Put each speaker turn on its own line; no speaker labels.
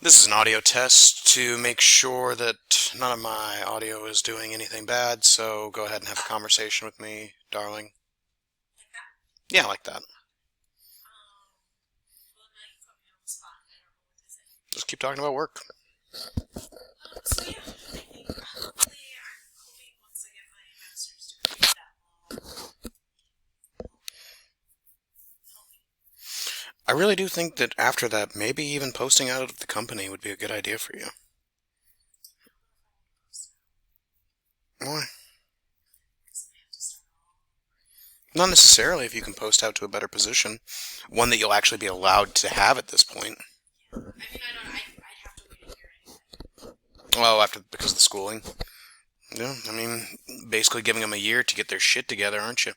This is an audio test to make sure that none of my audio is doing anything bad, so go ahead and have a conversation with me, darling.
Like that?
Yeah, like that.
Well, now you put me on the spot. I don't know what to say.
Just keep talking about work.
So yeah, I think hopefully I'm hoping once I get my master's degree that will help me.
I really do think that after that, maybe even posting out of the company would be a good idea for you.
I don't know if I want to post it
Why?
because I have to start all over.
Not necessarily if you can post out to a better position. One that you'll actually be allowed to have at this point.
Yeah. I mean, I don't. I'd have to wait a year anyway.
Well, because of the schooling. Yeah, I mean, basically giving them a year to get their shit together, aren't you?